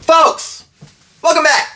Folks, welcome back.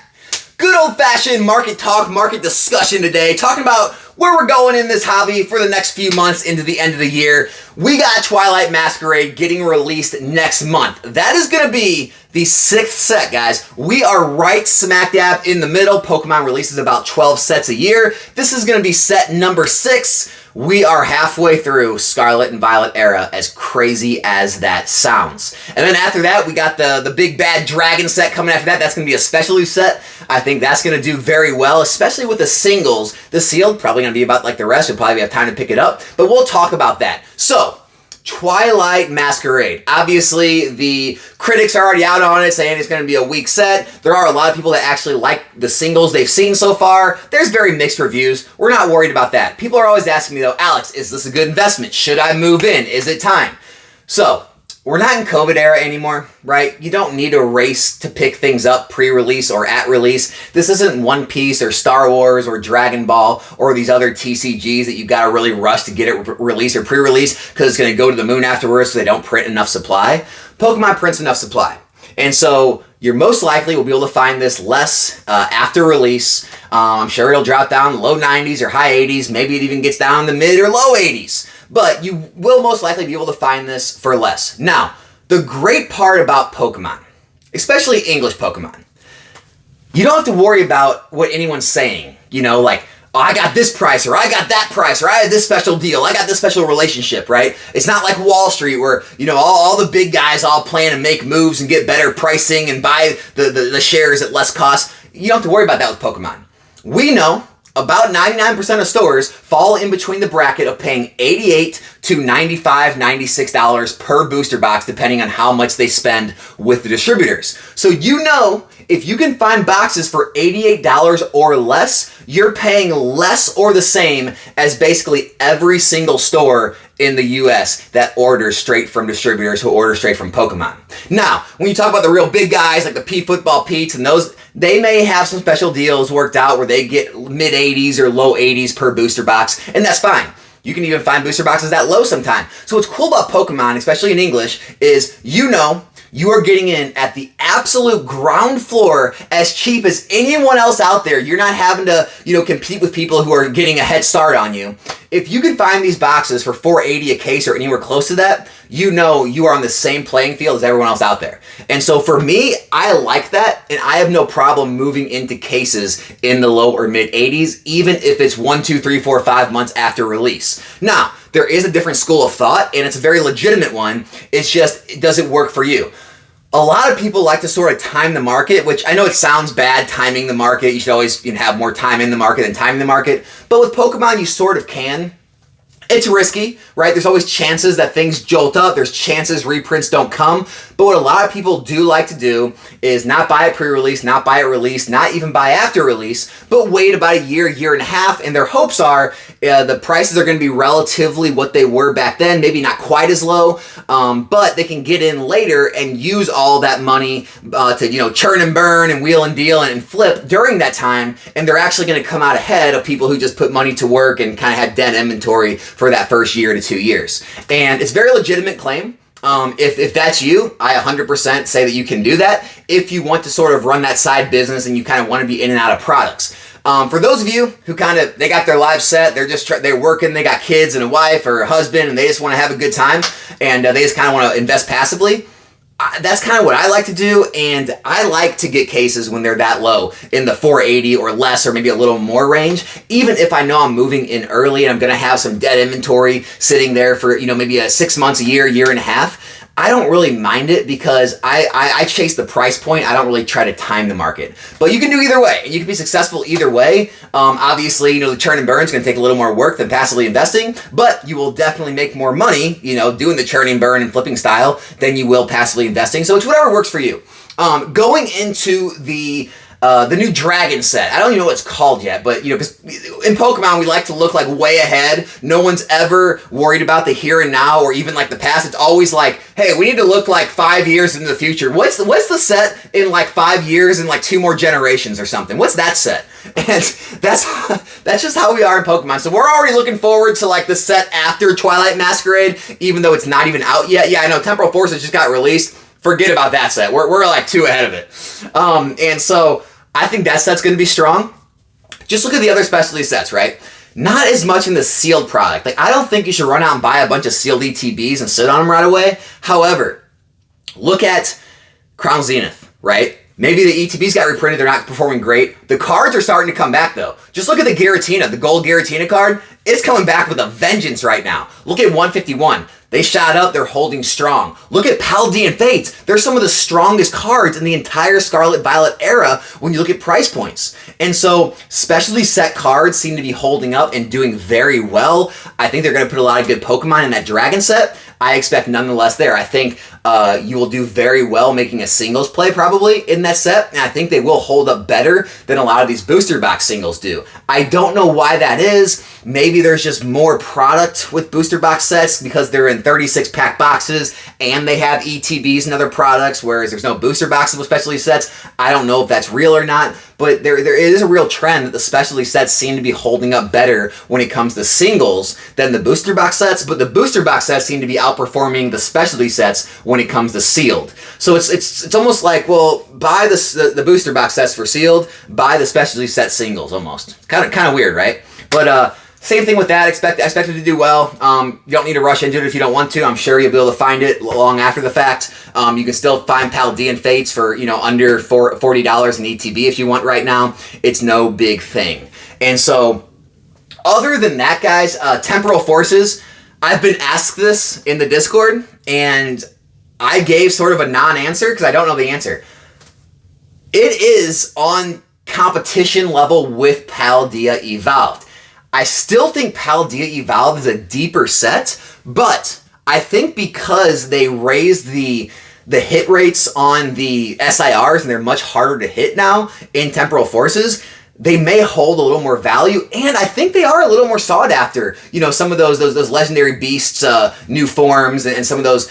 Good old-fashioned market talk, market discussion today, talking about where we're going in this hobby for the next few months into the end of the year. We got Twilight Masquerade getting released next month. That is going to be the 6th set, guys. We are right smack dab in the middle. Pokemon releases about 12 sets a year. This is going to be set number 6. We are halfway through Scarlet and Violet era, as crazy as that sounds. And then after that, we got the big bad dragon set coming after that. That's going to be a specialty set. I think that's going to do very well, especially with the singles. The sealed, probably going to be about like the rest. You'll probably have time to pick it up, but we'll talk about that. So, Twilight Masquerade. Obviously, the critics are already out on it, saying it's going to be a weak set. There are a lot of people that actually like the singles they've seen so far. There's very mixed reviews. We're not worried about that. People are always asking me, though, Alex, is this a good investment? Should I move in? Is it time? So, we're not in COVID era anymore, right? You don't need a race to pick things up pre-release or at release. This isn't One Piece or Star Wars or Dragon Ball or these other TCGs that you got to really rush to get it released or pre-release because it's going to go to the moon afterwards so they don't print enough supply. Pokemon prints enough supply. And so you're most likely will be able to find this less after release. I'm sure it'll drop down low 90s or high 80s. Maybe it even gets down the mid or low 80s. But you will most likely be able to find this for less. Now, the great part about Pokemon, especially English Pokemon, you don't have to worry about what anyone's saying. You know, like, oh, I got this price, or I got that price, or I had this special deal, I got this special relationship, right? It's not like Wall Street where, you know, all the big guys all plan to make moves and get better pricing and buy the shares at less cost. You don't have to worry about that with Pokemon. We know about 99% of stores fall in between the bracket of paying $88 to $95, $96 per booster box, depending on how much they spend with the distributors. So you know, if you can find boxes for $88 or less, you're paying less or the same as basically every single store in the US that orders straight from distributors who order straight from Pokemon. Now, when you talk about the real big guys like the P Football Pete's and those, they may have some special deals worked out where they get mid 80s or low 80s per booster box, and that's fine. You can even find booster boxes that low sometime. So what's cool about Pokemon, especially in English, is you know you are getting in at the absolute ground floor as cheap as anyone else out there. You're not having to, you know, compete with people who are getting a head start on you. If you can find these boxes for $4.80 a case or anywhere close to that, you know you are on the same playing field as everyone else out there. And so for me, I like that, and I have no problem moving into cases in the low or mid 80s, even if it's 1, 2, 3, 4, 5 months after release. Now, there is a different school of thought, and it's a very legitimate one. It's just, it doesn't work for you. A lot of people like to sort of time the market, which I know it sounds bad, timing the market. You should always have more time in the market than timing the market. But with Pokemon, you sort of can. It's risky, right? There's always chances that things jolt up. There's chances reprints don't come. But what a lot of people do like to do is not buy it pre-release, not buy it release, not even buy after release, but wait about a year, year and a half, and their hopes are the prices are going to be relatively what they were back then, maybe not quite as low, but they can get in later and use all that money to, you know, churn and burn and wheel and deal and flip during that time, and they're actually going to come out ahead of people who just put money to work and kind of had dead inventory for that first year to 2 years. And it's a very legitimate claim. If that's you, I 100% say that you can do that if you want to sort of run that side business and you kind of want to be in and out of products. For those of you who they got their lives set, they're working, they got kids and a wife or a husband, and they just want to have a good time, and they just kind of want to invest passively, that's kind of what I like to do, and I like to get cases when they're that low, in the 480 or less, or maybe a little more range, even if I know I'm moving in early and I'm going to have some dead inventory sitting there for, you know, maybe 6 months, a year, year and a half. I don't really mind it because I chase the price point. I don't really try to time the market. But you can do either way, and you can be successful either way. Obviously, you know, the churn and burn is going to take a little more work than passively investing, but you will definitely make more money, you know, doing the churning, burn, and flipping style than you will passively investing. So it's whatever works for you. Going into the new dragon set. I don't even know what it's called yet, but, you know, because in Pokemon, we like to look like way ahead. No one's ever worried about the here and now or even like the past. It's always like, hey, we need to look like 5 years into the future. What's the set in like 5 years and like 2 more generations or something? What's that set? And that's just how we are in Pokemon. So we're already looking forward to like the set after Twilight Masquerade, even though it's not even out yet. Yeah, I know Temporal Forces just got released. forget about that set. We're like 2 ahead of it. And so I think that set's going to be strong. Just look at the other specialty sets, right? Not as much in the sealed product. Like, I don't think you should run out and buy a bunch of sealed ETBs and sit on them right away. However, look at Crown Zenith, right? Maybe the ETBs got reprinted, they're not performing great. The cards are starting to come back though. Just look at the Giratina, the gold Giratina card. It's coming back with a vengeance right now. Look at 151. They shot up, they're holding strong. Look at Paldean Fates. They're some of the strongest cards in the entire Scarlet Violet era when you look at price points. And so specialty set cards seem to be holding up and doing very well. I think they're going to put a lot of good Pokemon in that Dragon set. I expect nonetheless there. I think you will do very well making a singles play probably in that set, and I think they will hold up better than a lot of these booster box singles do. I don't know why that is. Maybe there's just more product with booster box sets because they're in 36-pack boxes and they have ETBs and other products, whereas there's no booster boxes with specialty sets. I don't know if that's real or not, but there is a real trend that the specialty sets seem to be holding up better when it comes to singles than the booster box sets, but the booster box sets seem to be outperforming the specialty sets when it comes to sealed. So it's almost like, well, buy the booster box sets for sealed, buy the specialty set singles almost. Kind of weird, right? But same thing with that. I expect it to do well. You don't need to rush into it if you don't want to. I'm sure you'll be able to find it long after the fact. You can still find Paldean Fates for under $40 in ETB if you want right now. It's no big thing. And so, other than that, guys, Temporal Forces. I've been asked this in the Discord, and I gave sort of a non-answer because I don't know the answer. It is on competition level with Paldea Evolved. I still think Paldea Evolved is a deeper set, but I think because they raised the hit rates on the SIRs and they're much harder to hit now in Temporal Forces, they may hold a little more value, and I think they are a little more sought after. Some of those legendary beasts, new forms, and some of those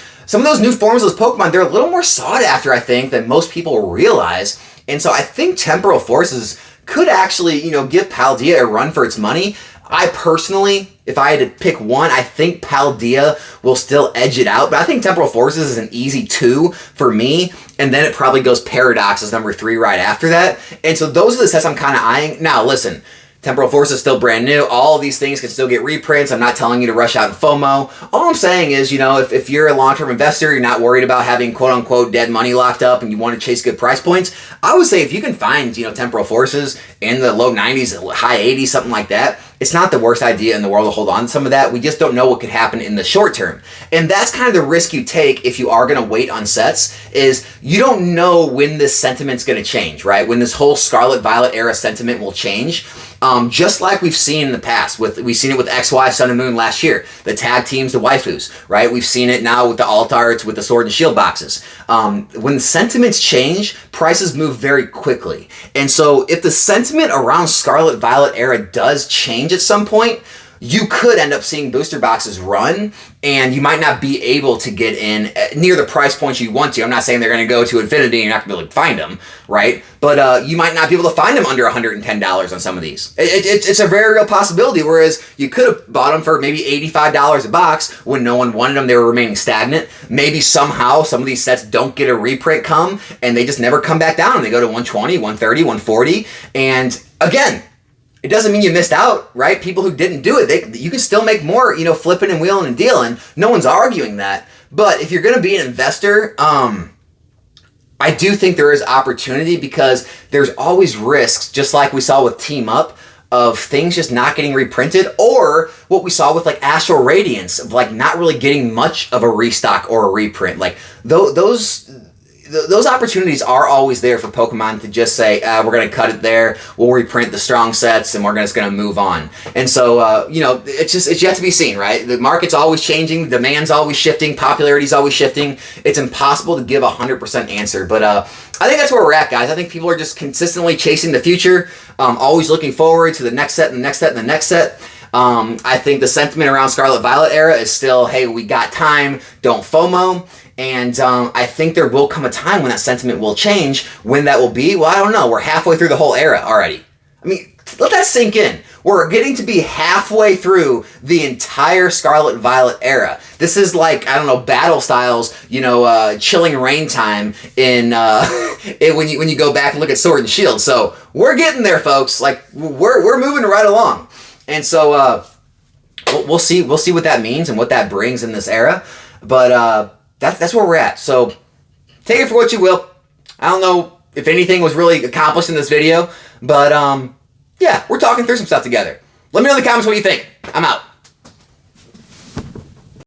new forms of those Pokemon, they're a little more sought after, I think, than most people realize. And so I think Temporal Forces could actually, give Paldea a run for its money. I personally, if I had to pick one, I think Paldea will still edge it out, but I think Temporal Forces is an easy 2 for me, and then it probably goes Paradox as number 3 right after that. And so those are the sets I'm kind of eyeing. Now, listen, Temporal Force is still brand new. All of these things can still get reprints. I'm not telling you to rush out and FOMO. All I'm saying is, if you're a long-term investor, you're not worried about having quote-unquote dead money locked up and you want to chase good price points, I would say if you can find, Temporal Forces in the low 90s, high 80s, something like that, it's not the worst idea in the world to hold on to some of that. We just don't know what could happen in the short term. And that's kind of the risk you take if you are going to wait on sets, is you don't know when this sentiment's going to change, right? When this whole Scarlet Violet era sentiment will change. Just like we've seen in the past. We've seen it with XY, Sun and Moon last year. The tag teams, the waifus, right? We've seen it now with the alt arts, with the Sword and Shield boxes. When the sentiments change, prices move very quickly. And so if the sentiment around Scarlet Violet era does change at some point, you could end up seeing booster boxes run, and you might not be able to get in near the price points you want to. I'm not saying they're going to go to infinity and you're not going to be able to find them, right? But you might not be able to find them under $110 on some of these. It's a very real possibility, whereas you could have bought them for maybe $85 a box when no one wanted them. They were remaining stagnant. Maybe somehow some of these sets don't get a reprint come, and they just never come back down, and they go to 120, 130, 140, and again, it doesn't mean you missed out, right? People who didn't do it, you can still make more, flipping and wheeling and dealing. No one's arguing that. But if you're going to be an investor, I do think there is opportunity, because there's always risks, just like we saw with Team Up, of things just not getting reprinted, or what we saw with like Astral Radiance, of like not really getting much of a restock or a reprint. Like those opportunities are always there for Pokemon to just say, we're going to cut it there, we'll reprint the strong sets, and we're just going to move on. And so, it's yet to be seen, right? The market's always changing, demand's always shifting, popularity's always shifting. It's impossible to give a 100% answer, but I think that's where we're at, guys. I think people are just consistently chasing the future, always looking forward to the next set and the next set and the next set. I think the sentiment around Scarlet Violet era is still, hey, we got time, don't FOMO. And I think there will come a time when that sentiment will change. When that will be, well, I don't know. We're halfway through the whole era already. I mean, let that sink in. we're getting to be halfway through the entire Scarlet Violet era. This is like, I don't know, battle styles, you know, Chilling Reign time in when you go back and look at Sword and Shield. So we're getting there, folks. Like we're moving right along, and so we'll see what that means and what that brings in this era. But that's where we're at. So take it for what you will. I don't know if anything was really accomplished in this video, but yeah, we're talking through some stuff together. Let me know in the comments what you think. I'm out.